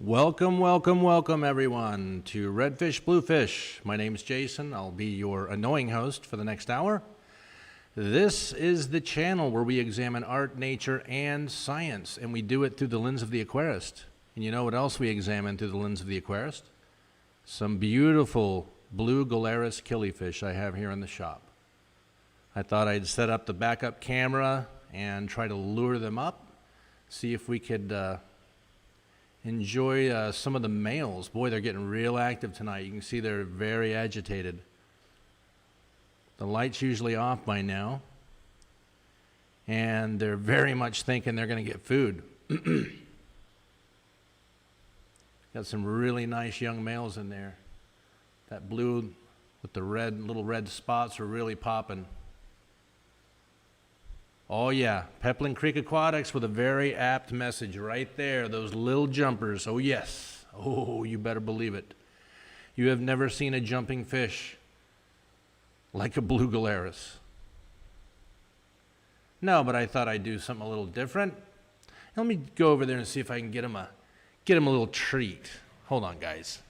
Welcome, welcome, welcome everyone to Redfish Bluefish. My name is Jason. I'll be your annoying host for the next hour. This is the channel where we examine art, nature, and science, and we do it through the lens of the aquarist. And you know what else we examine through the lens of the aquarist? Some beautiful blue Gularis killifish I have here in the shop. I thought I'd set up the backup camera and try to lure them up, see if we could enjoy some of the males. Boy, they're getting real active tonight. You can see they're very agitated. The light's usually off by now, and they're very much thinking they're going to get food. Got some really nice young males in there. That blue with the red, little red spots are really popping. Oh yeah, Peplin Creek Aquatics with a very apt message right there. Those little jumpers. Oh yes. Oh, you better believe it. You have never seen a jumping fish like a blue Gularis. No, but I thought I'd do something a little different. Let me go over there and see if I can get him a little treat. Hold on, guys.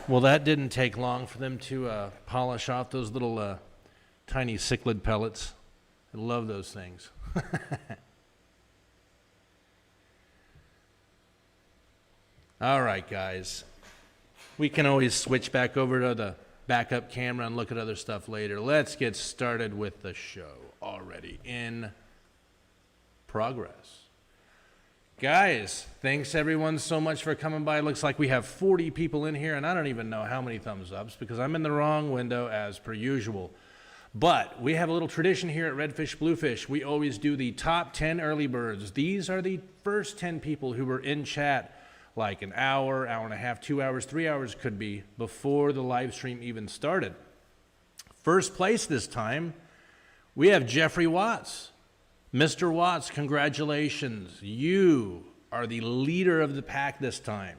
Well, that didn't take long for them to polish off those little tiny cichlid pellets. I love those things. All right, guys. We can always switch back over to the backup camera and look at other stuff later. Let's get started with the show already in progress. Guys, thanks everyone so much for coming by. It looks like we have 40 people in here, and I don't even know how many thumbs ups because I'm in the wrong window as per usual. But we have a little tradition here at Redfish Bluefish. We always do the top 10 early birds. These are the first 10 people who were in chat like an hour, hour and a half, 2 hours, 3 hours could be, before the live stream even started. First place this time, we have Jeffrey Watts. Mr. Watts, congratulations. You are the leader of the pack this time.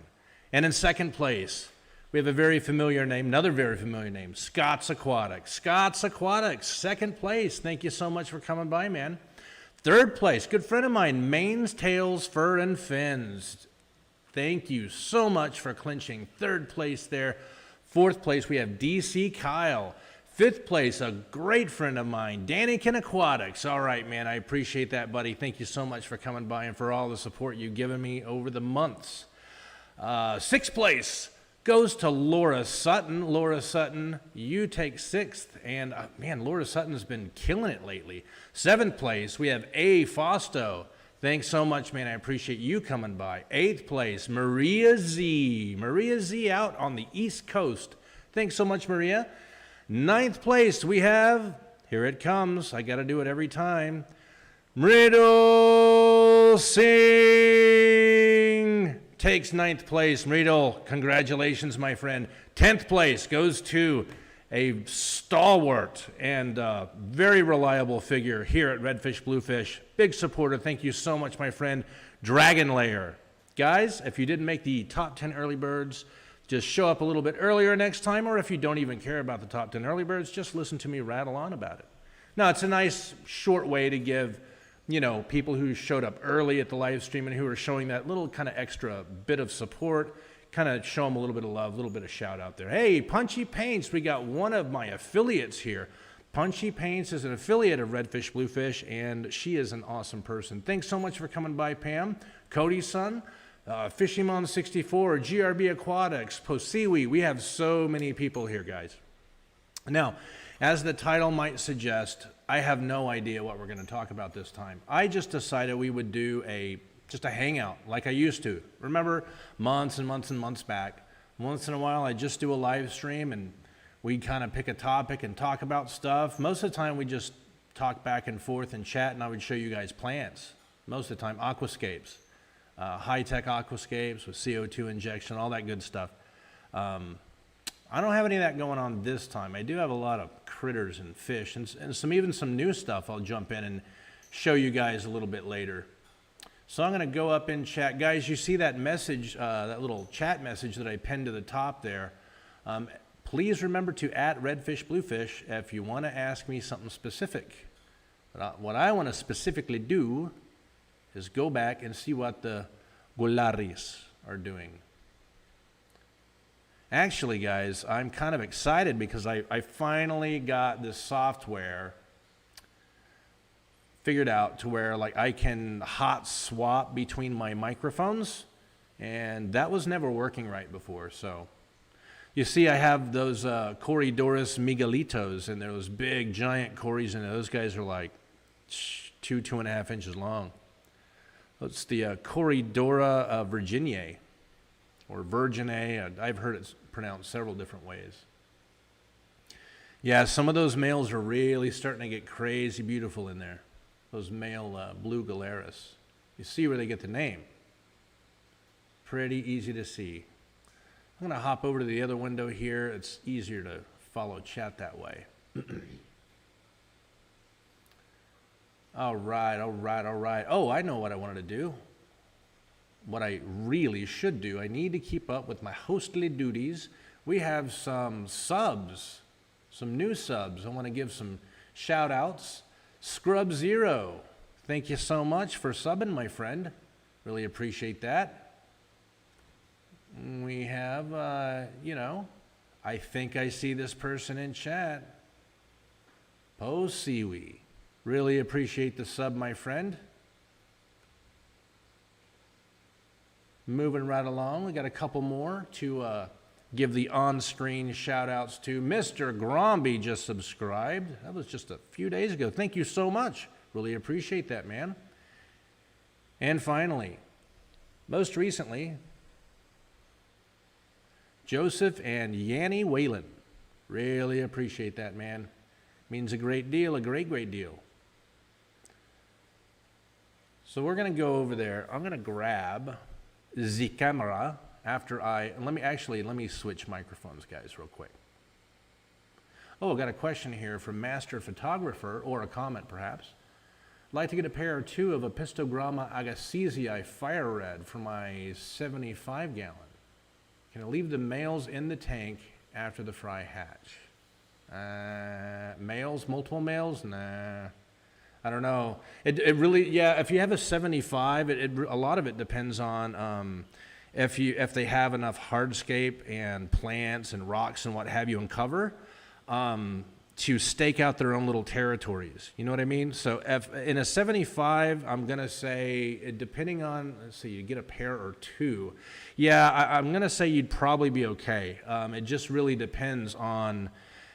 And in second place, we have a very familiar name, another very familiar name, Scott's Aquatics. Scott's Aquatics, second place. Thank you so much for coming by, man. Third place, good friend of mine, Maine's Tails, Fur and Fins. Thank you so much for clinching third place there. Fourth place, we have DC Kyle. Fifth place, a great friend of mine, Dannykin Aquatics. All right, man, I appreciate that, buddy. Thank you so much for coming by and for all the support you've given me over the months. Sixth place goes to Laura Sutton. Laura Sutton, you take sixth. And, man, Laura Sutton's been killing it lately. Seventh place, we have A. Fausto. Thanks so much, man. I appreciate you coming by. Eighth place, Maria Z. Maria Z out on the East Coast. Thanks so much, Maria. Ninth place, we have, here it comes, I got to do it every time, Mridul Singh takes ninth place. Mridul, congratulations, my friend. 10th place goes to a stalwart and very reliable figure here at Redfish Bluefish. Big supporter. Thank you so much, my friend, Dragon Layer. Guys, if you didn't make the top 10 early birds, just show up a little bit earlier next time, or if you don't even care about the top 10 early birds, just listen to me rattle on about it. Now, it's a nice short way to give, you know, people who showed up early at the live stream and who are showing that little kind of extra bit of support, kind of show them a little bit of love, a little bit of shout out there. Hey, Punchy Paints, we got one of my affiliates here. Punchy Paints is an affiliate of Redfish Bluefish, and she is an awesome person. Thanks so much for coming by, Pam. Cody's son. Fishimon 64, GRB Aquatics, Posiwi. We have so many people here, guys. Now, as the title might suggest, I have no idea what we're going to talk about this time. I just decided we would do just a hangout like I used to. Remember, months and months and months back, once in a while I just do a live stream and we kind of pick a topic and talk about stuff. Most of the time we just talk back and forth and chat, and I would show you guys plants. Most of the time, aquascapes. high-tech aquascapes with CO2 injection, all that good stuff. I don't have any of that going on this time. I do have a lot of critters and fish and even some new stuff I'll jump in and show you guys a little bit later. So I'm going to go up in chat. Guys, you see that message, that little chat message that I pinned to the top there. Please remember to @redfish bluefish if you want to ask me something specific. But what I want to specifically do is go back and see what the gularis are doing. Actually, guys, I'm kind of excited because I finally got this software figured out to where like I can hot swap between my microphones, and that was never working right before. So you see I have those Corydoras miguelitos, and they're those big giant cories, and those guys are like 2.5 inches long. It's the Corydora virginiae, or Virginae. I've heard it pronounced several different ways. Yeah, some of those males are really starting to get crazy beautiful in there. Those male blue gularis. You see where they get the name. Pretty easy to see. I'm going to hop over to the other window here. It's easier to follow chat that way. All right. Oh, I know what I wanted to do. What I really should do. I need to keep up with my hostly duties. We have some subs, some new subs. I want to give some shout outs. Scrub Zero, thank you so much for subbing, my friend. Really appreciate that. We have, I think I see this person in chat. Po Siwi. Really appreciate the sub, my friend. Moving right along, we got a couple more to give the on-screen shout-outs to. Mr. Gromby just subscribed. That was just a few days ago. Thank you so much. Really appreciate that, man. And finally, most recently, Joseph and Yanni Whalen. Really appreciate that, man. Means a great deal, a great deal. So we're going to go over there. I'm going to grab the camera after let me switch microphones, guys, real quick. Oh, I got a question here from Master Photographer, or a comment perhaps. I'd like to get a pair or two of Apistogramma agassizii fire red for my 75 gallon. Can I leave the males in the tank after the fry hatch? Males, multiple males? Nah. I don't know. It really, yeah, if you have a 75, a lot of it depends on if they have enough hardscape and plants and rocks and what have you and cover to stake out their own little territories. You know what I mean? So if in a 75, I'm going to say, depending on, let's see, you get a pair or two. Yeah, I'm going to say you'd probably be okay. It just really depends on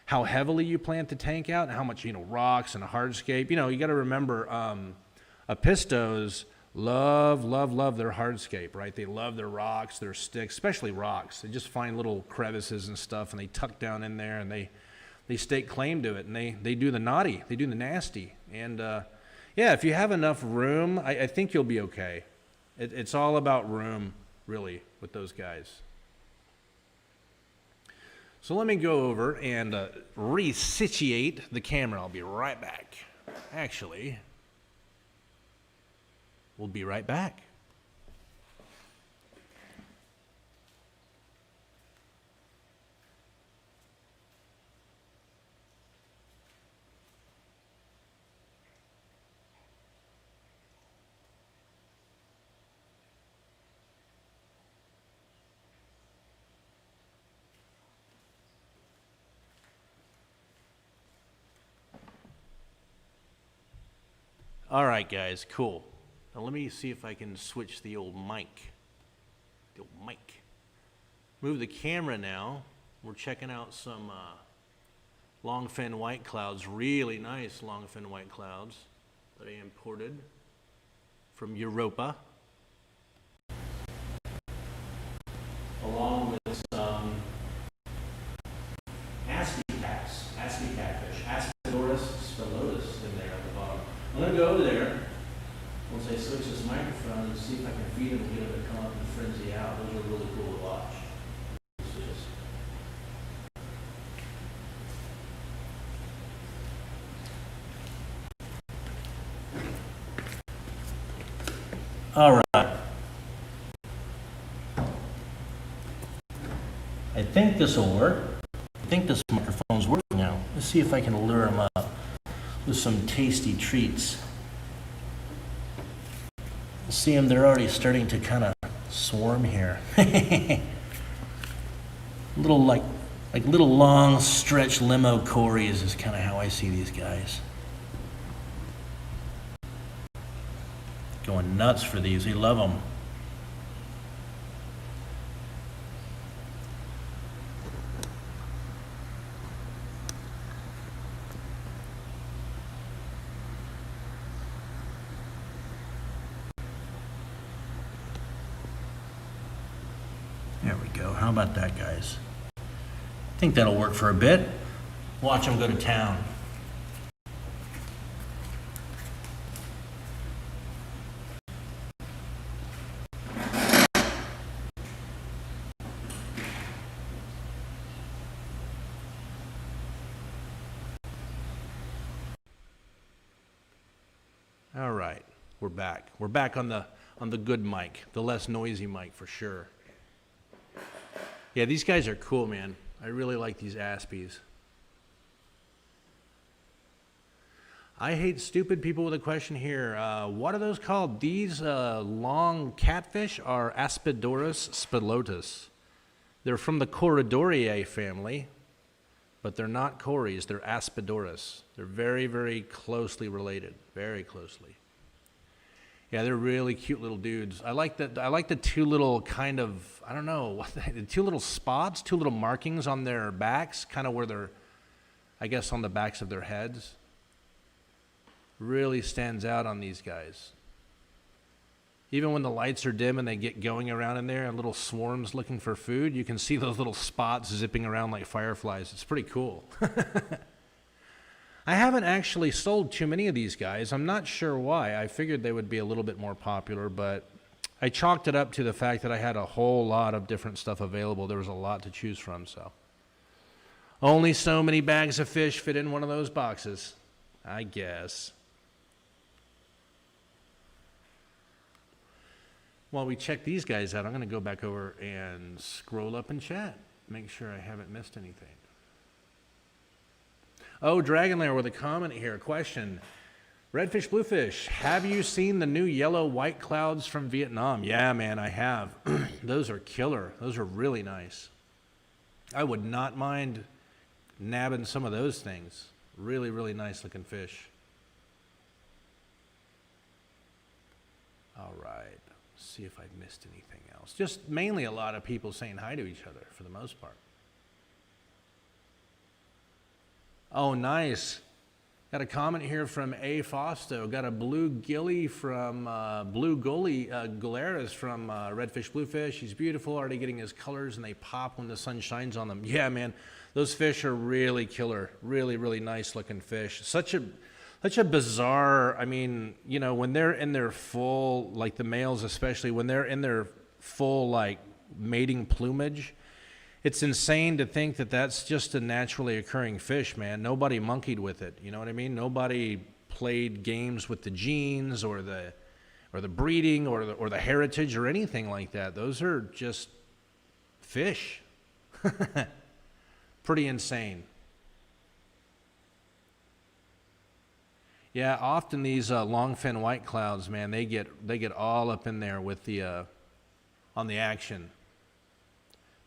how heavily you plant the tank out and how much, rocks and hardscape. You got to remember, Apistos love their hardscape, right? They love their rocks, their sticks, especially rocks. They just find little crevices and stuff, and they tuck down in there, and they stake claim to it, and they do the naughty, they do the nasty. And yeah, if you have enough room, I think you'll be okay. It's all about room, really, with those guys. So let me go over and resituate the camera. I'll be right back. Actually, we'll be right back. All right, guys, cool. Now let me see if I can switch the old mic. Move the camera now. We're checking out some longfin white clouds, really nice longfin white clouds that I imported from Europa. Along with some ASCII catfish, Aspidoris spilotus in there at the bottom. I'm going to go over there once I switch this microphone and see if I can feed them and get them to come up and frenzy out. Those are really cool to watch. All right. I think this will work. I think this microphone's working now. Let's see if I can lure them up with some tasty treats. See them, they're already starting to kind of swarm here. Little like little long stretch limo cories is kind of how I see these guys. Going nuts for these, we love them. There we go. How about that, guys? I think that'll work for a bit. Watch them go to town. All right, we're back. We're back on the good mic, the less noisy mic for sure. Yeah, these guys are cool, man. I really like these Aspies. I hate stupid people with a question here. What are those called? These long catfish are Apistogramma spilotus. They're from the Corridoriae family, but they're not cories, they're Apistogrammas. They're very, very closely related, very closely. Yeah, they're really cute little dudes. I like the two little kind of, I don't know, the two little spots, two little markings on their backs, kind of where they're, I guess, on the backs of their heads. Really stands out on these guys. Even when the lights are dim and they get going around in there and little swarms looking for food, you can see those little spots zipping around like fireflies. It's pretty cool. I haven't actually sold too many of these guys. I'm not sure why. I figured they would be a little bit more popular, but I chalked it up to the fact that I had a whole lot of different stuff available. There was a lot to choose from, so. Only so many bags of fish fit in one of those boxes, I guess. While we check these guys out, I'm going to go back over and scroll up and chat. Make sure I haven't missed anything. Oh, Dragonlair with a comment here. Question. Redfish, bluefish, have you seen the new yellow white clouds from Vietnam? Yeah, man, I have. Those are killer. Those are really nice. I would not mind nabbing some of those things. Really, really nice looking fish. All right. See if I've missed anything else. Just mainly a lot of people saying hi to each other for the most part. Oh, nice. Got a comment here from A. Fausto. Got a blue gilly from blue gularis from Redfish Bluefish. He's beautiful, already getting his colors, and they pop when the sun shines on them. Yeah, man, those fish are really killer. Really, really nice looking fish. Such a bizarre, I mean, you know, when they're in their full, like the males especially, when they're in their full, like, mating plumage, it's insane to think that that's just a naturally occurring fish, man. Nobody monkeyed with it, you know what I mean? Nobody played games with the genes or the breeding or the heritage or anything like that. Those are just fish. Pretty insane. Yeah, often these longfin white clouds, man, they get all up in there with the on the action.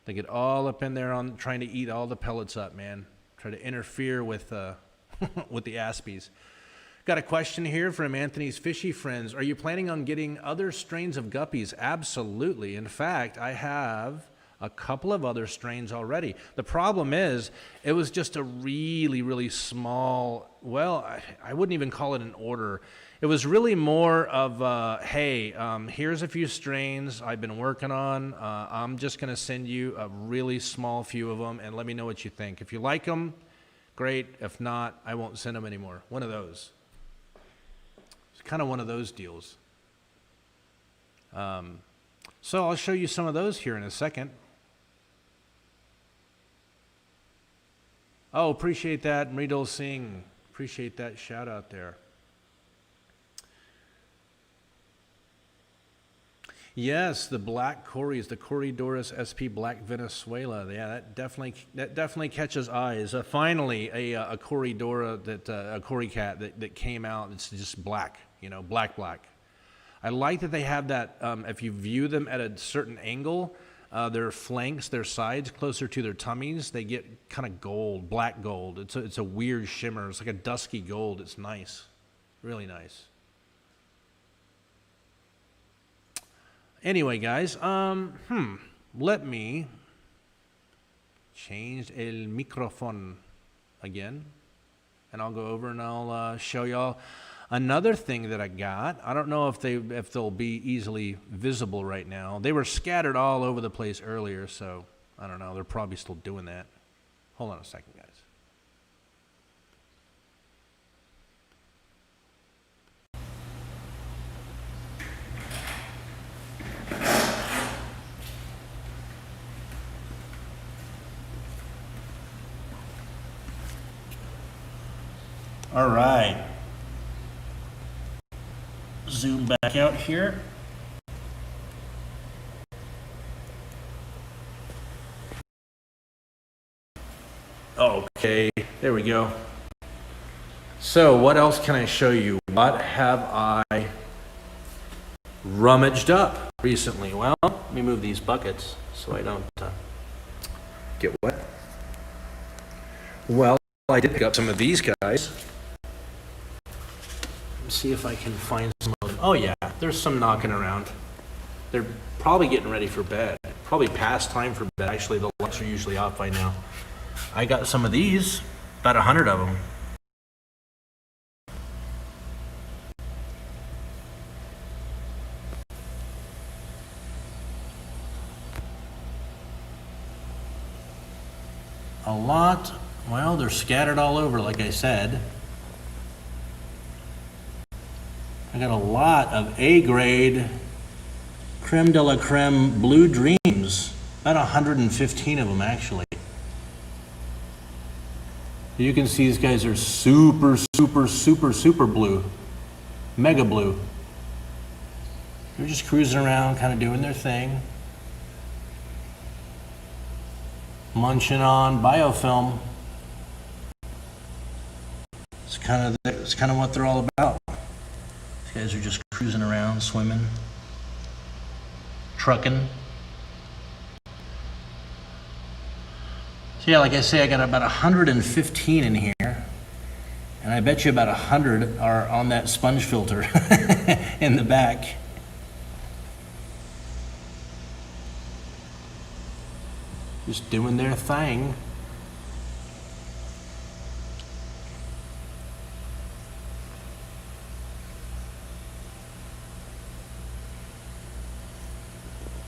They get all up in there on trying to eat all the pellets up, man. Try to interfere with with the Aspies. Got a question here from Anthony's Fishy Friends. Are you planning on getting other strains of guppies? Absolutely. In fact, I have a couple of other strains already. The problem is, it was just a really, really small, well, I wouldn't even call it an order. It was really more of, hey, here's a few strains I've been working on. I'm just going to send you a really small few of them and let me know what you think. If you like them, great. If not, I won't send them anymore. One of those. It's kind of one of those deals. So I'll show you some of those here in a second. Oh, appreciate that, Mridul Singh. Appreciate that shout out there. Yes, the black cories, the Corydoras sp Black Venezuela. Yeah, that definitely catches eyes. Finally, a Corydora a cory cat that came out. It's just black, you know, black. I like that they have that. If you view them at a certain angle, their flanks, their sides, closer to their tummies, they get kind of gold, black gold. It's a weird shimmer. It's like a dusky gold. It's nice, really nice. Anyway, guys, let me change el microphone again, and I'll go over and I'll show y'all another thing that I got. I don't know if they'll be easily visible right now. They were scattered all over the place earlier, so I don't know. They're probably still doing that. Hold on a second, guys. All right. Zoom back out here. Okay, there we go. So what else can I show you? What have I rummaged up recently? Well, let me move these buckets so I don't get wet. Well, I did pick up some of these guys. Let's see if I can find some of them. Oh yeah, there's some knocking around. They're probably getting ready for bed. Probably past time for bed. Actually, the lights are usually off by now. I got some of these, about 100 of them. A lot. Well, they're scattered all over, like I said. I got a lot of A-grade creme de la creme blue dreams. About 115 of them, actually. You can see these guys are super blue. Mega blue. They're just cruising around, kind of doing their thing. Munching on biofilm. It's kind of what they're all about. These guys are just cruising around, swimming, trucking. So yeah, like I say, I got about 115 in here, and I bet you about 100 are on that sponge filter in the back. Just doing their thing.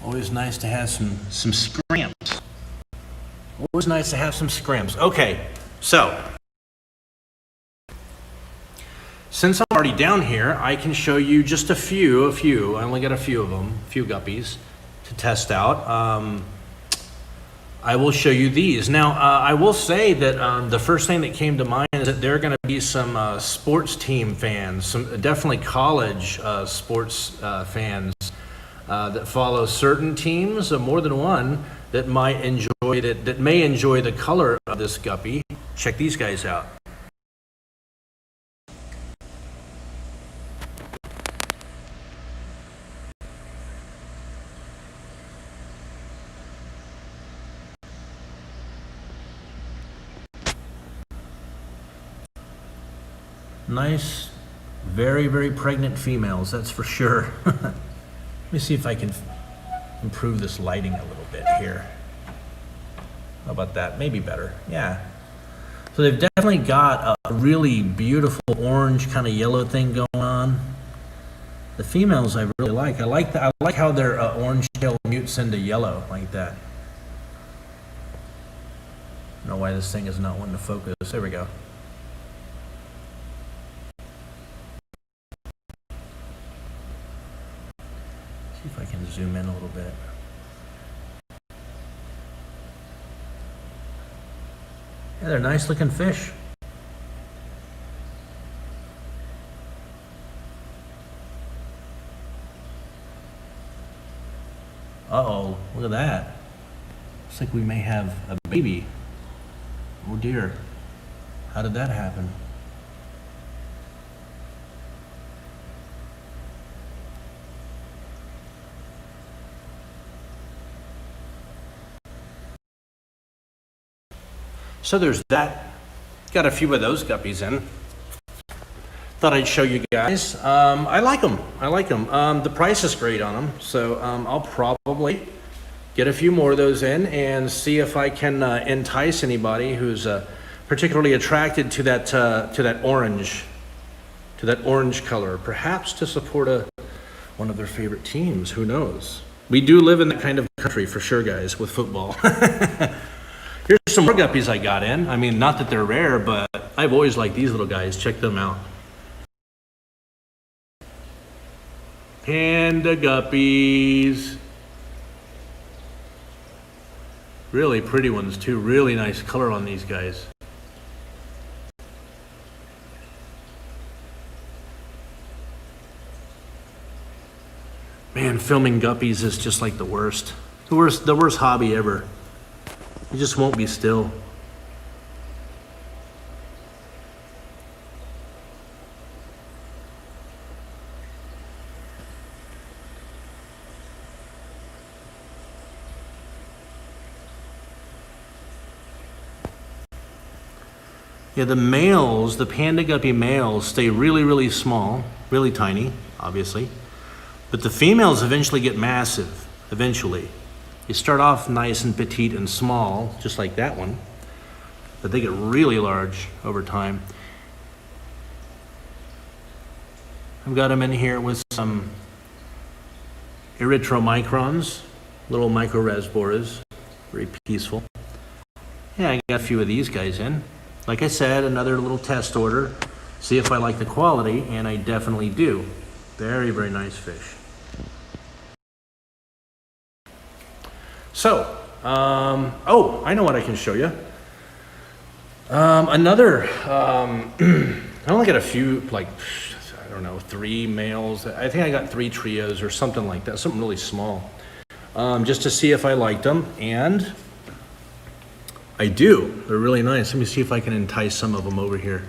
Always nice to have some scrimps. Always nice to have some scrimps. Okay, so since I'm already down here, I can show you just a few. I only got a few of them, a few guppies to test out. I will show you these. Now, I will say that the first thing that came to mind is that there are going to be some sports team fans, some definitely college sports fans that follow certain teams, more than one, that might enjoy that may enjoy the color of this guppy. Check these guys out. Nice, very pregnant females, that's for sure. Let me see if I can improve this lighting a little bit here. How about that? Maybe better. Yeah. So they've definitely got a really beautiful orange kind of yellow thing going on. The females I really like. I like how their orange tail mutes into yellow like that. I don't know why this thing is not wanting to focus. There we go. See if I can zoom in a little bit. Yeah, they're nice looking fish. Uh-oh, look at that. Looks like we may have a baby. Oh dear. How did that happen? So there's that. Got a few of those guppies in. Thought I'd show you guys. I like them. I like them. The price is great on them, so I'll probably get a few more of those in and see if I can entice anybody who's particularly attracted to that orange color, perhaps to support one of their favorite teams. Who knows? We do live in that kind of country for sure, guys, with football. Here's some more guppies I got in. I mean, not that they're rare, but I've always liked these little guys. Check them out. Panda Guppies. Really pretty ones too. Really nice color on these guys. Man, filming guppies is just like the worst. The worst hobby ever. You just won't be still. Yeah, the males, the Panda Guppy males, stay really, really small, really tiny, obviously. But the females eventually get massive, eventually. They start off nice and petite and small, just like that one, but they get really large over time. I've got them in here with some erythromicrons, little microresboras, very peaceful. Yeah, I got a few of these guys in. Like I said, another little test order, see if I like the quality, and I definitely do. Very, very nice fish. So, oh, I know what I can show you. I only got a few, like, I don't know, 3 males. I think I got 3 trios or something like that, something really small. Just to see if I liked them, and I do. They're really nice. Let me see if I can entice some of them over here.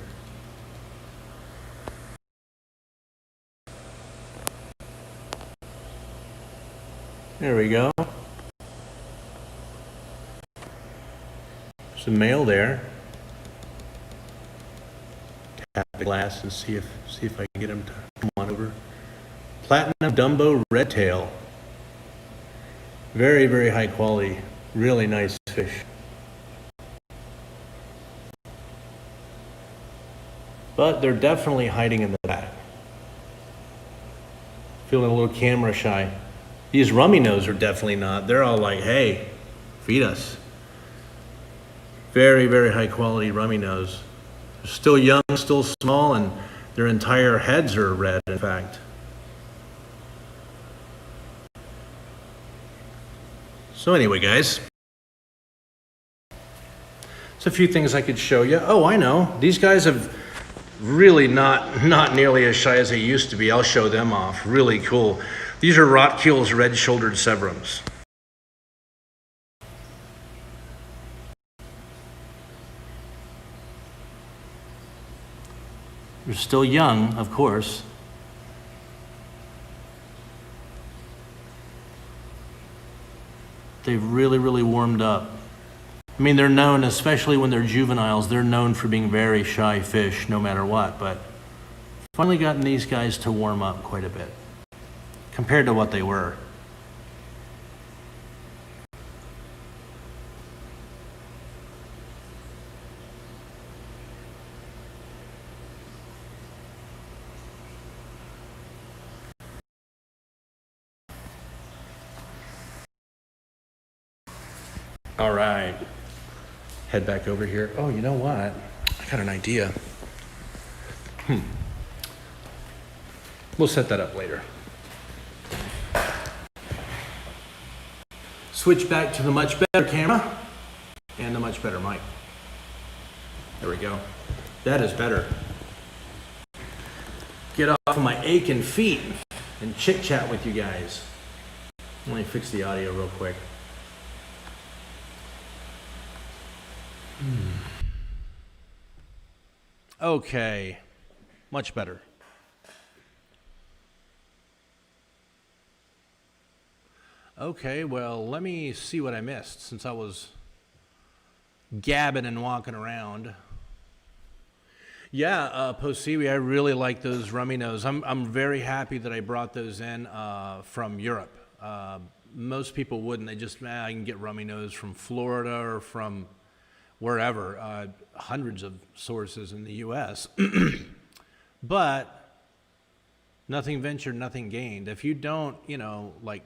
There we go. There's a male there. Tap the glass and see if I can get him to come on over. Platinum Dumbo Red Tail. Very, very high quality. Really nice fish. But they're definitely hiding in the back. Feeling a little camera shy. These rummy nose are definitely not. They're all like, hey, feed us. Very, very high quality rummy nose. They're still young, still small, and their entire heads are red, in fact. So anyway, guys. There's a few things I could show you. Oh, I know. These guys have really not nearly as shy as they used to be. I'll show them off. Really cool. These are Rotkeel's red shouldered Severums. They're still young, of course. They've really, really warmed up. I mean, they're known, especially when they're juveniles, they're known for being very shy fish, no matter what, but finally gotten these guys to warm up quite a bit, compared to what they were. All right. Head back over here. Oh, you know what? I got an idea. We'll set that up later. switch back to the much better camera and the much better mic. There we go. That is better. Get off of my aching feet and chit chat with you guys. Let me fix the audio real quick. Okay, much better. Okay, well, let me see what I missed since I was gabbing and walking around. Yeah, Posiwi, I really like those rummy nose. I'm very happy that I brought those in from Europe. Most people wouldn't. They just, I can get rummy nose from Florida or from wherever, hundreds of sources in the U.S. But nothing ventured, nothing gained. If you don't, like,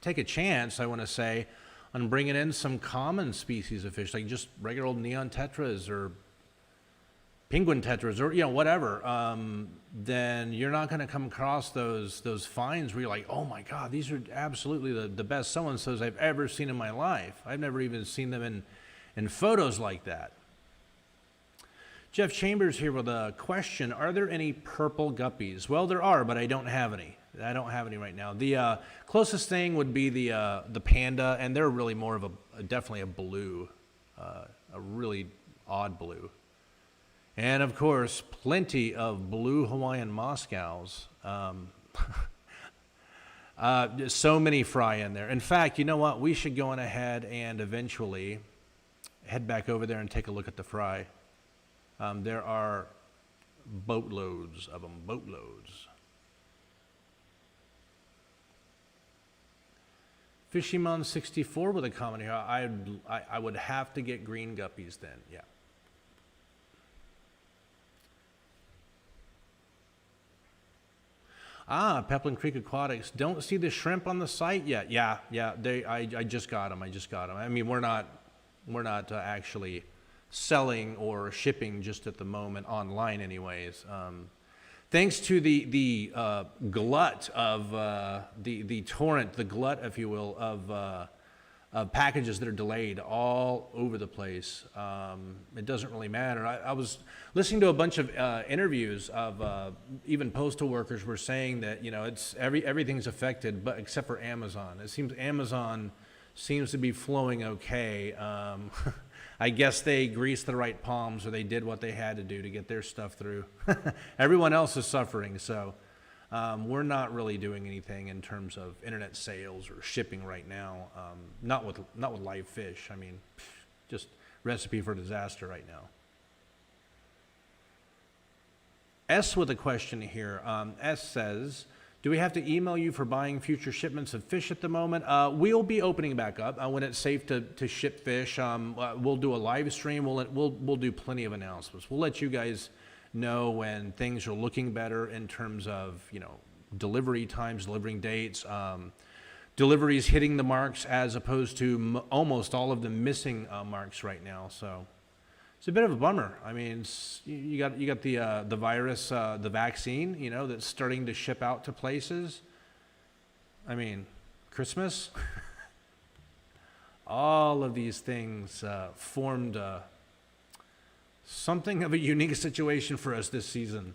take a chance, I want to say, on bringing in some common species of fish, like just regular old neon tetras or penguin tetras or whatever, then you're not going to come across those finds where you're like, oh my God, these are absolutely the best so-and-sos I've ever seen in my life. I've never even seen them in photos like that. Jeff Chambers here with a question: are there any purple guppies? Well, there are, but I don't have any. I don't have any right now. The closest thing would be the panda, and they're really more of definitely a blue, a really odd blue. And of course, plenty of blue Hawaiian Moscows. So many fry in there. In fact, you know what? We should go on ahead and eventually head back over there and take a look at the fry. There are boatloads of them, boatloads. Fishimon 64 with a comment here. I would have to get green guppies then, yeah. Peplin Creek Aquatics. Don't see the shrimp on the site yet. Yeah. I just got them. I mean, we're not actually selling or shipping just at the moment online, anyways. Thanks to the glut of the torrent, the glut, if you will, of packages that are delayed all over the place. It doesn't really matter. I was listening to a bunch of interviews of even postal workers were saying that it's everything's affected, but except for Amazon. It seems Amazon seems to be flowing okay. I guess they greased the right palms, or they did what they had to do to get their stuff through. Everyone else is suffering, so we're not really doing anything in terms of internet sales or shipping right now. Not with live fish. I mean, just recipe for disaster right now. S with a question here. S says, do we have to email you for buying future shipments of fish at the moment? We'll be opening back up when it's safe to ship fish. We'll do a live stream. We'll do plenty of announcements. We'll let you guys know when things are looking better in terms of delivery times, delivering dates, deliveries hitting the marks as opposed to almost all of them missing marks right now. So it's a bit of a bummer. I mean, you got the virus, the vaccine, that's starting to ship out to places. I mean, Christmas. All of these things formed something of a unique situation for us this season.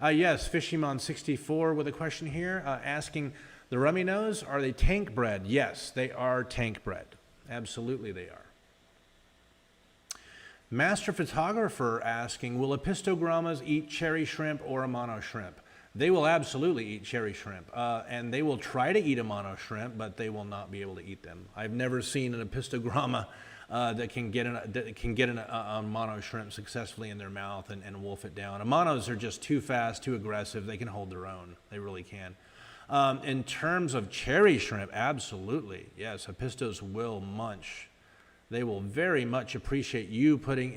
Yes, Fishimon 64 with a question here, asking, the rummy nose, are they tank bred? Yes, they are tank bred. Absolutely they are. Master Photographer asking, will Apistogrammas eat cherry shrimp or Amano shrimp? They will absolutely eat cherry shrimp, and they will try to eat Amano shrimp, but they will not be able to eat them. I've never seen an Apistogramma that can get an Amano shrimp successfully in their mouth and wolf it down. Amanos are just too fast, too aggressive. They can hold their own. They really can. In terms of cherry shrimp, absolutely. Yes, Apistos will munch. They will very much appreciate you putting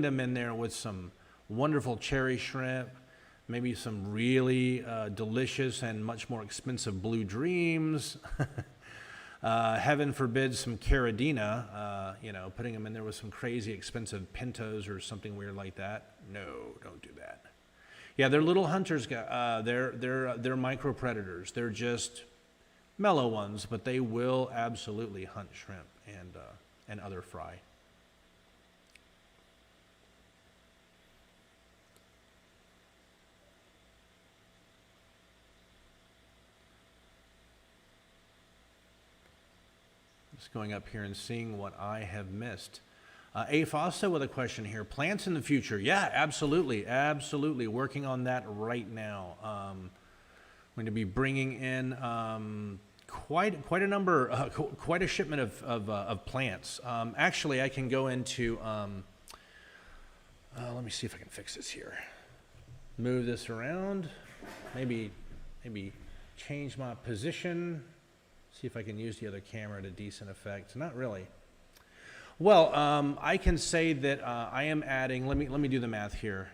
them in there with some wonderful cherry shrimp, maybe some really delicious and much more expensive blue dreams. Heaven forbid some caridina, putting them in there with some crazy expensive pintos or something weird like that. No, don't do that. Yeah, they're little hunters. They're micro predators. They're just mellow ones, but they will absolutely hunt shrimp and other fry. Just going up here and seeing what I have missed. A. Fosta with a question here. Plants in the future. Yeah, absolutely. Absolutely. Working on that right now. Going to be bringing in quite a number, quite a shipment of plants. Actually, I can go into, let me see if I can fix this here. Move this around. Maybe change my position. See if I can use the other camera to decent effect. Not really. Well, I can say that I am adding, let me do the math here.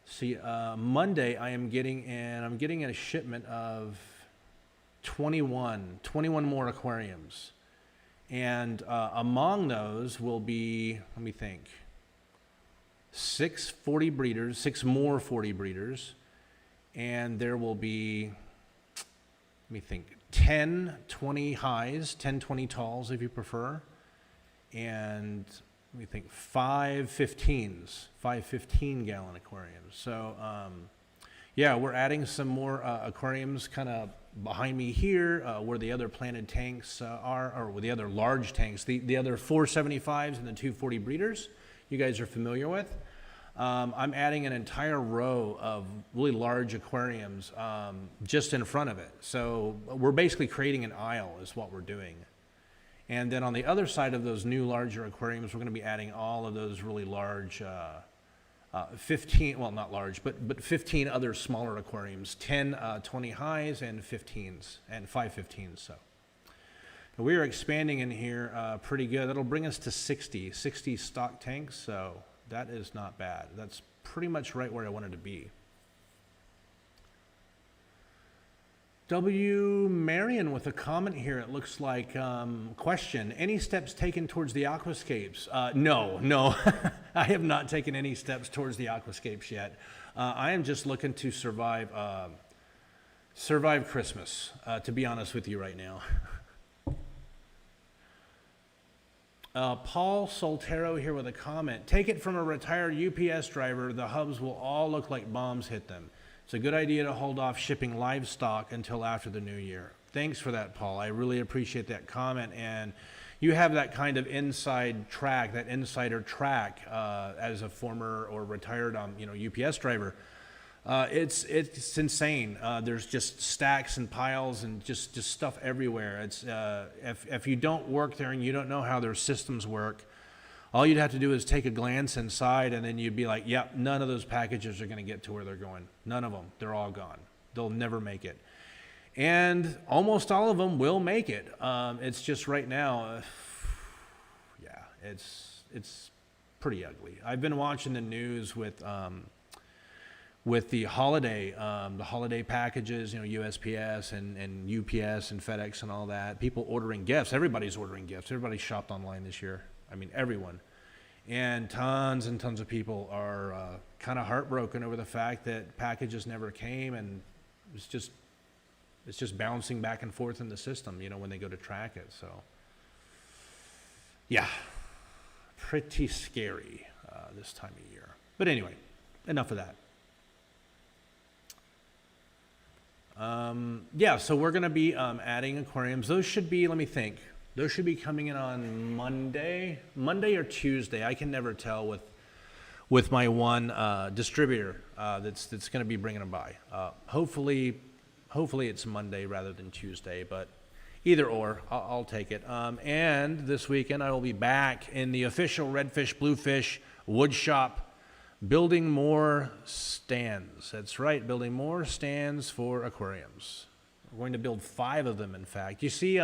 See, Monday I'm getting in a shipment of 21 more aquariums. And among those will be, let me think, 6 more 40 breeders. And there will be, let me think, 10, 20 highs, 10, 20 talls if you prefer. And let me think, 5 15-gallon aquariums. So, yeah, we're adding some more aquariums kind of behind me here where the other planted tanks are, or where the other large tanks, the other 475s and the 240 breeders you guys are familiar with. I'm adding an entire row of really large aquariums just in front of it. So we're basically creating an aisle is what we're doing. And then on the other side of those new larger aquariums, we're going to be adding all of those really large 15, well, not large, but 15 other smaller aquariums, 10 20 highs and 15s, and 5 15s. So we are expanding in here pretty good. That'll bring us to 60 stock tanks. So that is not bad. That's pretty much right where I wanted to be. W. Marion with a comment here. It looks like, question, any steps taken towards the Aquascapes? No, I have not taken any steps towards the Aquascapes yet. I am just looking to survive Christmas, to be honest with you right now. Paul Soltero here with a comment. Take it from a retired UPS driver, the hubs will all look like bombs hit them. It's a good idea to hold off shipping livestock until after the new year. Thanks for that, Paul. I really appreciate that comment. And you have that kind of inside track, that insider track as a former or retired UPS driver. It's insane. There's just stacks and piles and just stuff everywhere. It's if you don't work there and you don't know how their systems work, all you'd have to do is take a glance inside and then you'd be like, yep, none of those packages are going to get to where they're going. None of them. They're all gone. They'll never make it. And almost all of them will make it. It's just right now, yeah, it's pretty ugly. I've been watching the news with the holiday packages, USPS and UPS and FedEx and all that. People ordering gifts. Everybody's ordering gifts. Everybody shopped online this year. I mean, everyone. And tons of people are kind of heartbroken over the fact that packages never came, and it's just bouncing back and forth in the system, when they go to track it. So, yeah, pretty scary this time of year. But anyway, enough of that. Yeah, so we're going to be adding aquariums. Those should be, let me think. Those should be coming in on Monday or Tuesday. I can never tell with my one distributor that's going to be bringing them by. Hopefully it's Monday rather than Tuesday, but either or, I'll take it. And this weekend I will be back in the official Redfish Bluefish wood shop, building more stands. That's right, building more stands for aquariums. We're going to build 5 of them, in fact. You see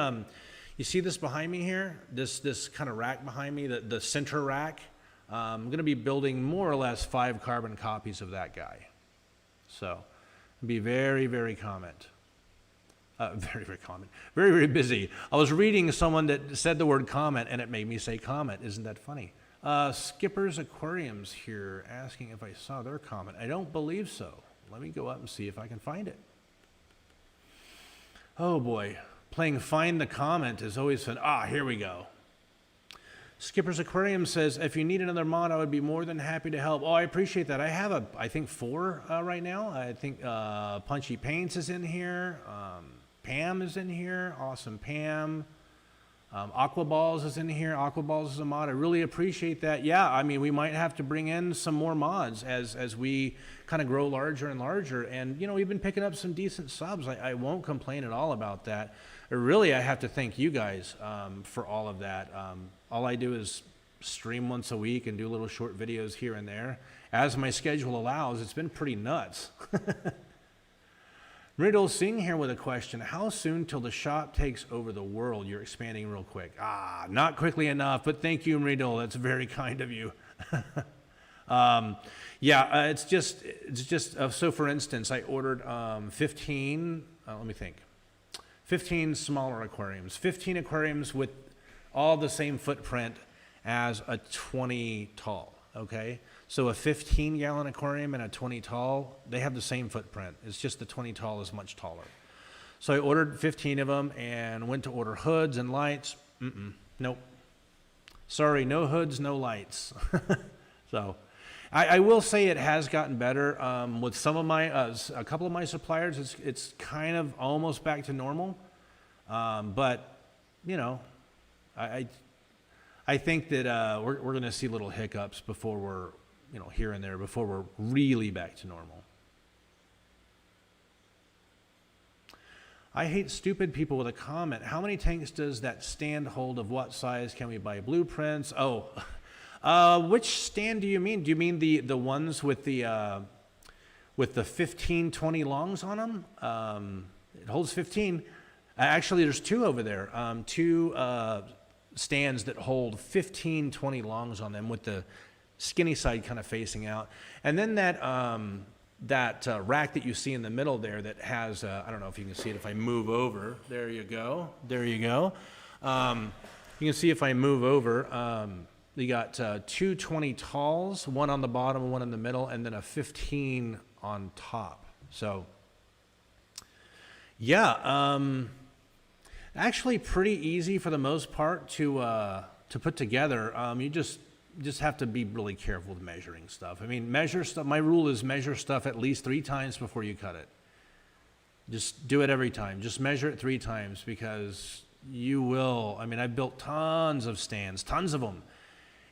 this behind me here? This kind of rack behind me, the center rack? I'm going to be building more or less 5 carbon copies of that guy. So, be very, very very busy. I was reading someone that said the word comment, and it made me say comment. Isn't that funny? Skipper's Aquariums here, asking if I saw their comment. I don't believe so. Let me go up and see if I can find it. Oh boy, playing Find the Comment is always fun. Ah, here we go. Skipper's Aquarium says, if you need another mod, I would be more than happy to help. Oh, I appreciate that. I have, I think, 4 right now. I think Punchy Paints is in here. Pam is in here. Awesome Pam. Aquaballs is in here. Aquaballs is a mod. I really appreciate that. Yeah, I mean, we might have to bring in some more mods as we kind of grow larger and larger. And, you know, we've been picking up some decent subs. I won't complain at all about that. Really, I have to thank you guys for all of that. All I do is stream once a week and do little short videos here and there. As my schedule allows, it's been pretty nuts. Riddle Singh here with a question. How soon till the shop takes over the world? You're expanding real quick. Ah, not quickly enough, but thank you, Riddle. That's very kind of you. It's just, so for instance, I ordered 15, let me think, 15 smaller aquariums, 15 aquariums with all the same footprint as a 20 tall, okay? So a 15-gallon aquarium and a 20 tall, they have the same footprint. It's just the 20 tall is much taller. So I ordered 15 of them and went to order hoods and lights. Nope. Sorry, no hoods, no lights. So I will say it has gotten better. With some of my, a couple of my suppliers, it's kind of almost back to normal. But, you know, I think that we're going to see little hiccups before we're, you know, here and there, before we're really back to normal. I hate stupid people with a comment. How many tanks does that stand hold of? What size? Can we buy blueprints? Oh, which stand do you mean? Do you mean the ones with the 15, 20 longs on them? It holds 15. Actually, there's 2 over there. 2 stands that hold 15, 20 longs on them with the skinny side kind of facing out. And then that rack that you see in the middle there that has, I don't know if you can see it if I move over. There you go. There you go. You can see if I move over, you got 2 20 talls, one on the bottom, one in the middle, and then a 15 on top. So, yeah, actually pretty easy for the most part to put together. You just have to be really careful with measuring stuff. I mean, measure stuff. My rule is measure stuff at least 3 times before you cut it. Just do it every time. Just measure it 3 times because you will. I mean, I built tons of stands, tons of them.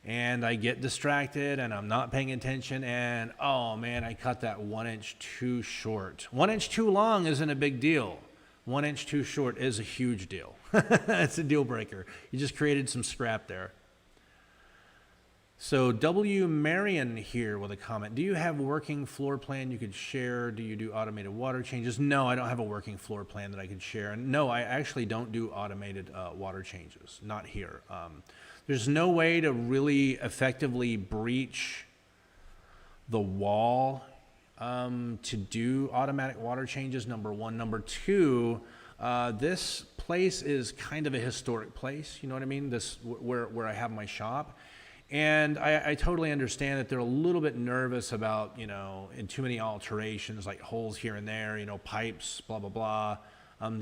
And I get distracted and I'm not paying attention and, oh man, I cut that 1 inch too short. 1 inch too long isn't a big deal. 1 inch too short is a huge deal. It's a deal breaker. You just created some scrap there. So W. Marion here with a comment. Do you have a working floor plan you could share? Do you do automated water changes? No, I don't have a working floor plan that I could share. And no, I actually don't do automated water changes. Not here. There's no way to really effectively breach the wall to do automatic water changes, number one. Number two, this place is kind of a historic place, you know what I mean? This where I have my shop. And I totally understand that they're a little bit nervous about, you know, in too many alterations, like holes here and there, you know, pipes, blah, blah, blah.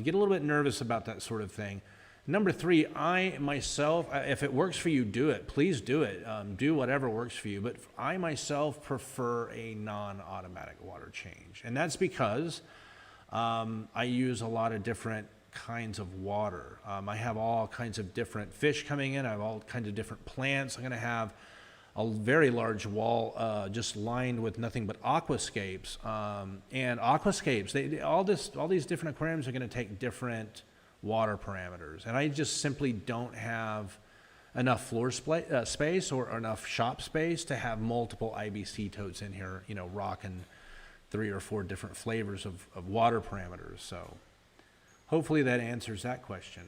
Get a little bit nervous about that sort of thing. Number three, I myself, if it works for you, do it. Please do it. Do whatever works for you. But I myself prefer a non-automatic water change. And that's because I use a lot of different kinds of water. I have all kinds of different fish coming in. I have all kinds of different plants. I'm going to have a very large wall just lined with nothing but aquascapes. And aquascapes, all these different aquariums are going to take different water parameters. And I just simply don't have enough floor space or enough shop space to have multiple IBC totes in here, you know, rocking 3 or 4 different flavors of water parameters. So hopefully that answers that question.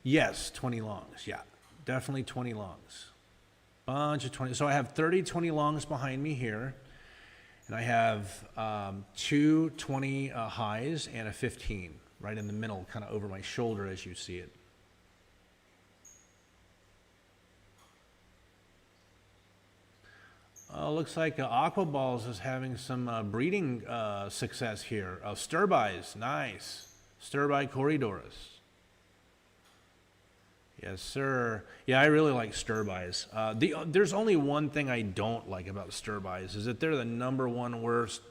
Yes, 20 longs. Yeah, definitely 20 longs. Bunch of 20. So I have 30 20 longs behind me here. And I have 2 20 highs and a 15 right in the middle, kind of over my shoulder as you see it. Looks like Aqua Balls is having some breeding success here. Sturbis, nice. Sturbi Corydorus. Yes, sir. Yeah, I really like Sturbis. There's only one thing I don't like about Sturbis, is that they're the #1 worst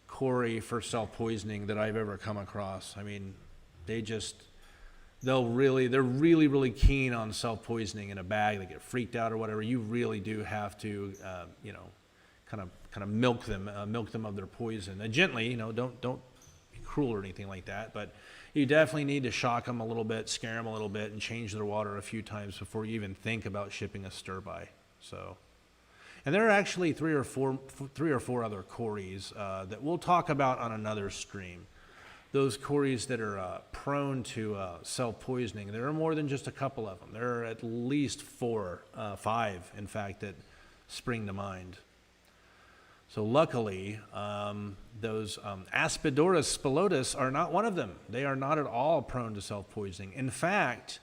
Cory for self-poisoning that I've ever come across. I mean, they're really keen on self-poisoning in a bag. They get freaked out or whatever. You really do have to, kind of milk them of their poison. Gently, don't be cruel or anything like that, but you definitely need to shock them a little bit, scare them a little bit, and change their water a few times before you even think about shipping a Sturbi. So, and there are actually three or four other Corys that we'll talk about on another stream. Those Corys that are prone to self-poisoning. There are more than just a couple of them. There are at least 5, in fact, that spring to mind. So luckily, those Aspidoras spilotus are not one of them. They are not at all prone to self-poisoning. In fact,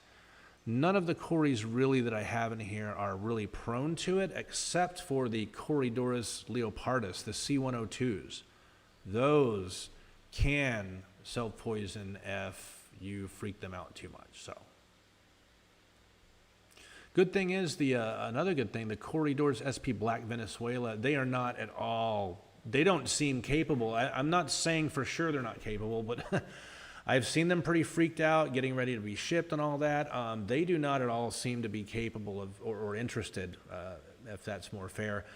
none of the Corys really that I have in here are really prone to it, except for the Corydorus leopardus, the C102s. Those can self-poison if you freak them out too much. So, good thing is another good thing, the Corydorus SP Black Venezuela, they are not at all. They don't seem capable. I'm not saying for sure they're not capable, but I've seen them pretty freaked out, getting ready to be shipped and all that. They do not at all seem to be capable of or interested, if that's more fair,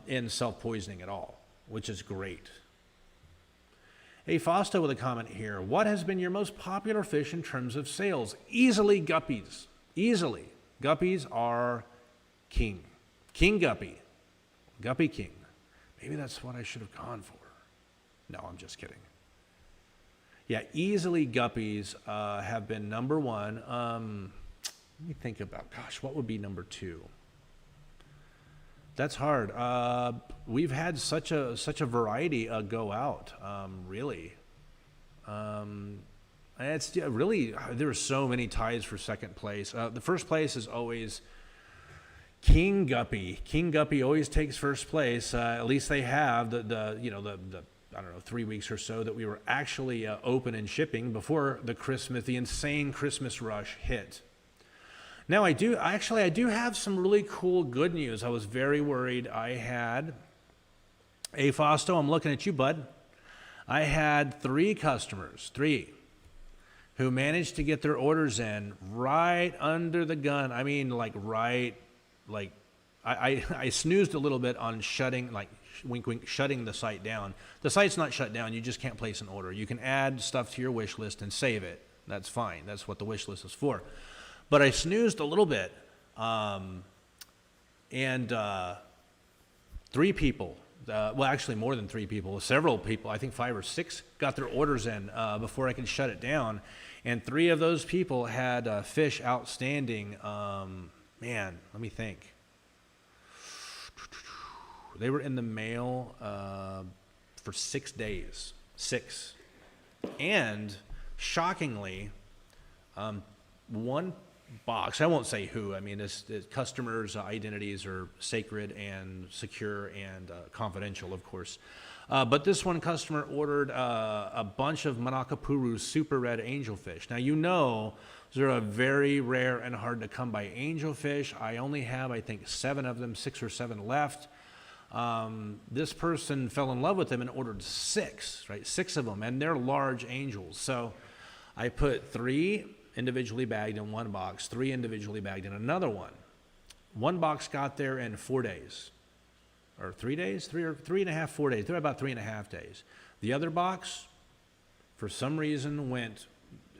in self-poisoning at all, which is great. Hey, Fosto with a comment here. What has been your most popular fish in terms of sales? Easily guppies. Easily. Guppies are king. King guppy. Guppy king. Maybe that's what I should have gone for. No, I'm just kidding. Yeah, easily guppies have been #1. Let me think about, gosh, what would be #2? That's hard. We've had such a variety go out, really. It's really, there are so many ties for second place. The first place is always King Guppy. King Guppy always takes first place. At least they have the I don't know, 3 weeks or so that we were actually open and shipping before the insane Christmas rush hit. Now I do have some really cool good news. I was very worried. I had, hey Fausto, I'm looking at you, bud. I had 3 customers, who managed to get their orders in right under the gun. I mean, I snoozed a little bit on shutting, wink wink, shutting the site down. The site's not shut down. You just can't place an order. You can add stuff to your wish list and save it. That's fine. That's what the wish list is for. But I snoozed a little bit, and 3 people, well, actually more than 3 people, several people, I think 5 or 6, got their orders in before I could shut it down. And 3 of those people had fish outstanding. Man, let me think. They were in the mail for 6 days. 6. And shockingly, one box, I won't say who, I mean, customers' identities are sacred and secure and confidential, of course. But this one customer ordered a bunch of Manakapuru super red angelfish. Now, they're a very rare and hard to come by angelfish. I only have, I think, 7 of them, 6 or 7 left. This person fell in love with them and ordered 6, right? 6 of them, and they're large angels. So I put 3 individually bagged in one box, 3 individually bagged in another one. One box got there in 4 days, or 3 days, 3.5, 4 days. They're about 3.5 days. The other box, for some reason, went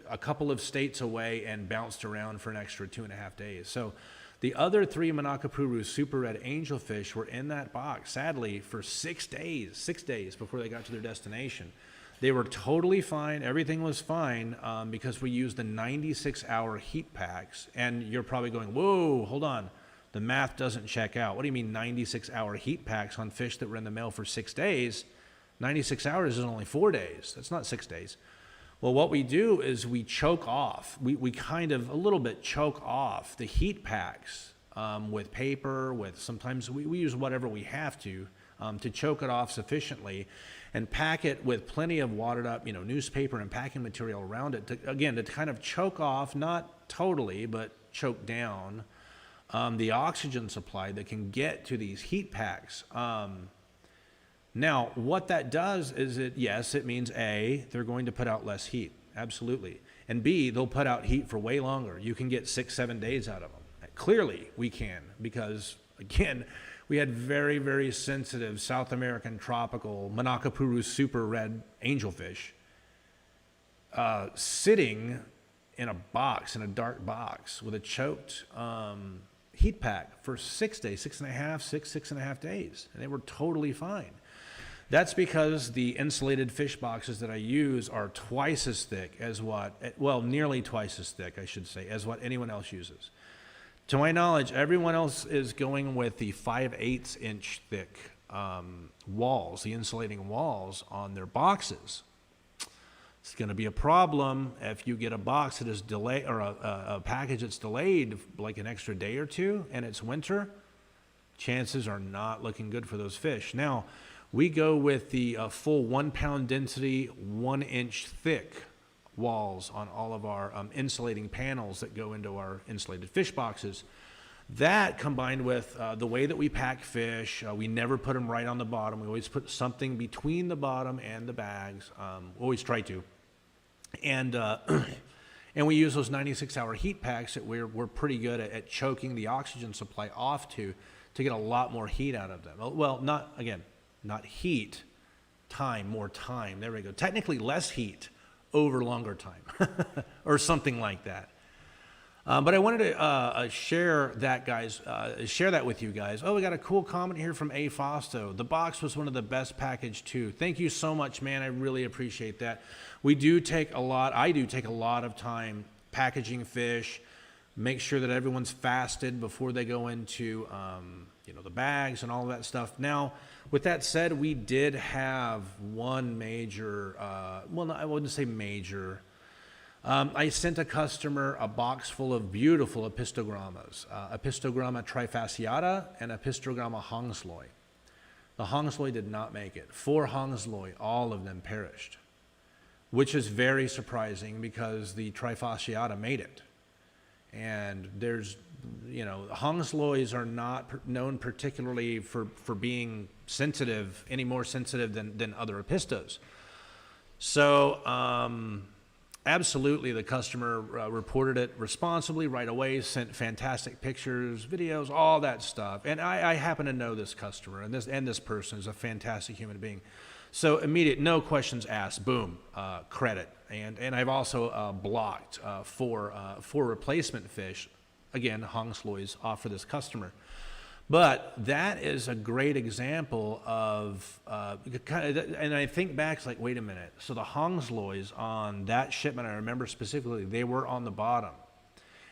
a couple of states away and bounced around for an extra 2.5 days. So the other 3 Manakapuru super red angelfish were in that box, sadly, for 6 days before they got to their destination. They were totally fine. Everything was fine because we used the 96-hour heat packs. And you're probably going, whoa, hold on. The math doesn't check out. What do you mean 96-hour heat packs on fish that were in the mail for 6 days? 96 hours is only 4 days. That's not 6 days. Well, what we do is we choke off. We kind of a little bit choke off the heat packs with paper, with sometimes we use whatever we have to choke it off sufficiently and pack it with plenty of watered up, newspaper and packing material around it to kind of choke off, not totally, but choke down the oxygen supply that can get to these heat packs. Now, what that does is it means A, they're going to put out less heat, absolutely. And B, they'll put out heat for way longer. You can get 6-7 days out of them. Clearly, we can, because, again, we had very, very sensitive South American tropical Monocapuru super red angelfish sitting in a box, in a dark box, with a choked heat pack for 6 days, 6.5 days, and they were totally fine. That's because the insulated fish boxes that I use are twice as thick as nearly twice as thick, I should say, as what anyone else uses. To my knowledge, everyone else is going with the 5/8 inch thick walls, the insulating walls on their boxes. It's going to be a problem if you get a box that is delayed, or a package that's delayed like an extra day or two and it's winter. Chances are not looking good for those fish. Now, we go with the full 1 pound density, 1 inch thick walls on all of our insulating panels that go into our insulated fish boxes. That, combined with the way that we pack fish, we never put them right on the bottom. We always put something between the bottom and the bags. Always try to. And and we use those 96-hour heat packs that we're pretty good at choking the oxygen supply off to get a lot more heat out of them. Well, not heat, more time. There we go. Technically less heat over longer time or something like that. But I wanted to share that with you guys. Oh, we got a cool comment here from A. Fosto. The box was one of the best packaged too. Thank you so much, man. I really appreciate that. I do take a lot of time packaging fish, make sure that everyone's fasted before they go into the bags and all that stuff. Now, with that said, we did have one major, I wouldn't say major. I sent a customer a box full of beautiful Apistogrammas, Apistogramma trifasciata and Apistogramma hongsloi. The hongsloi did not make it. 4 hongsloi, all of them perished, which is very surprising because the trifasciata made it. And there's, hongslois are not known particularly for being sensitive, any more sensitive than other apistos. So, absolutely, the customer reported it responsibly right away, sent fantastic pictures, videos, all that stuff. And I happen to know this customer, and this person is a fantastic human being. So immediate, no questions asked, boom, credit. And I've also blocked 4 replacement fish, again, hongslois, off for this customer. But that is a great example of, and I think back, it's like, wait a minute. So the hongslois on that shipment, I remember specifically, they were on the bottom.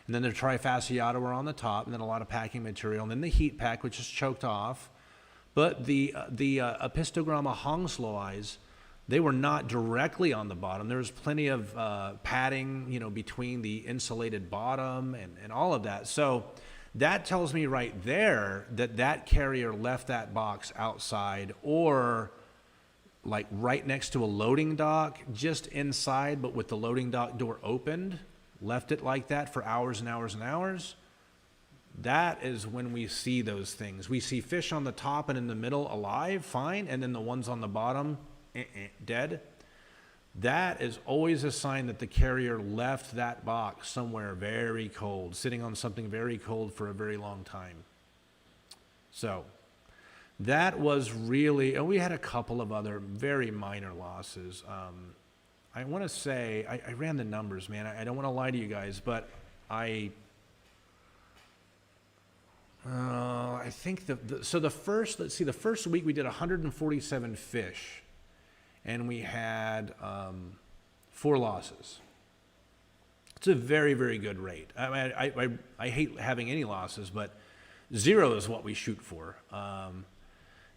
And then the trifasciata were on the top, and then a lot of packing material, and then the heat pack, which is choked off. But the Apistogramma hongslois, they were not directly on the bottom. There was plenty of padding, between the insulated bottom and all of that. So that tells me right there that carrier left that box outside, or like right next to a loading dock, just inside, but with the loading dock door opened, left it like that for hours and hours and hours. That is when we see those things. We see fish on the top and in the middle alive, fine, and then the ones on the bottom, dead. That is always a sign that the carrier left that box somewhere very cold, sitting on something very cold for a very long time. So that was really, and we had a couple of other very minor losses. I want to say, I ran the numbers, man. I don't want to lie to you guys, but I think the first week we did 147 fish, and we had 4 losses. It's a very, very good rate. I mean, I hate having any losses, but 0 is what we shoot for.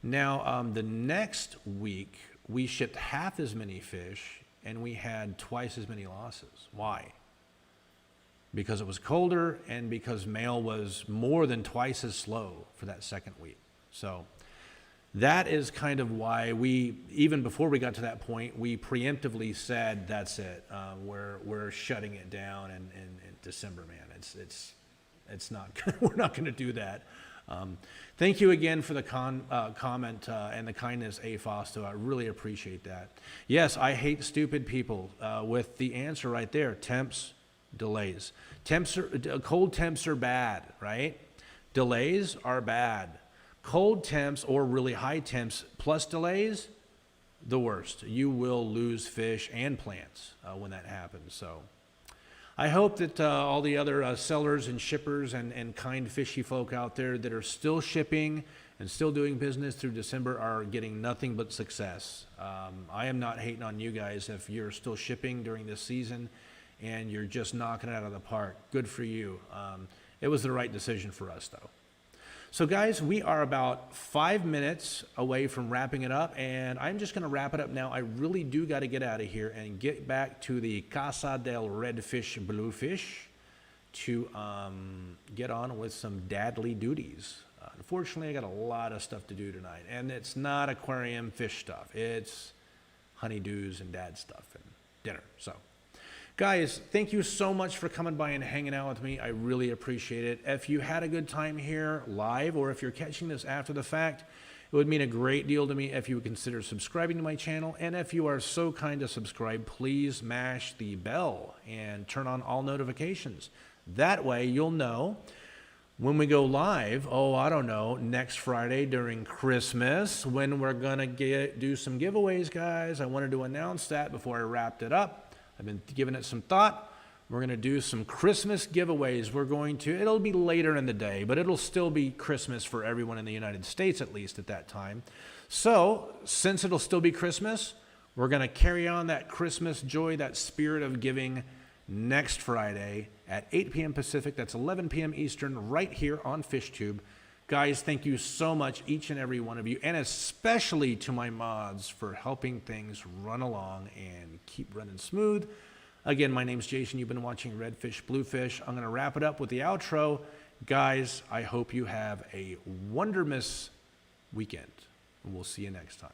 Now, the next week, we shipped half as many fish, and we had twice as many losses. Why? because it was colder and because male was more than twice as slow for that second week. So that is kind of why we, even before we got to that point, we preemptively said, that's it. We're shutting it down in December, man. It's not, we're not going to do that. Thank you again for the comment and the kindness, A. Fosto. I really appreciate that. Yes, I hate stupid people with the answer right there. Temps, delays. Cold temps are bad, right? Delays are bad. Cold temps or really high temps plus delays, the worst. You will lose fish and plants when that happens. So I hope that all the other sellers and shippers and kind fishy folk out there that are still shipping and still doing business through December are getting nothing but success. I am not hating on you guys if you're still shipping during this season and you're just knocking it out of the park. Good for you. It was the right decision for us, though. So guys, we are about 5 minutes away from wrapping it up, and I'm just going to wrap it up now. I really do got to get out of here and get back to the Casa del Redfish Bluefish to get on with some dadly duties. Unfortunately, I got a lot of stuff to do tonight, and it's not aquarium fish stuff. It's honeydews and dad stuff and dinner. So guys, thank you so much for coming by and hanging out with me. I really appreciate it. If you had a good time here live, or if you're catching this after the fact, it would mean a great deal to me if you would consider subscribing to my channel. And if you are so kind to subscribe, please mash the bell and turn on all notifications. That way you'll know when we go live, I don't know, next Friday during Christmas, when we're going to do some giveaways, guys. I wanted to announce that before I wrapped it up. I've been giving it some thought. We're going to do some Christmas giveaways. It'll be later in the day, but it'll still be Christmas for everyone in the United States, at least at that time. So, since it'll still be Christmas, we're going to carry on that Christmas joy, that spirit of giving next Friday at 8 p.m. Pacific. That's 11 p.m. Eastern, right here on FishTube. Guys, thank you so much, each and every one of you, and especially to my mods for helping things run along and keep running smooth. Again, my name's Jason. You've been watching Redfish Bluefish. I'm going to wrap it up with the outro. Guys, I hope you have a wonderful weekend, and we'll see you next time.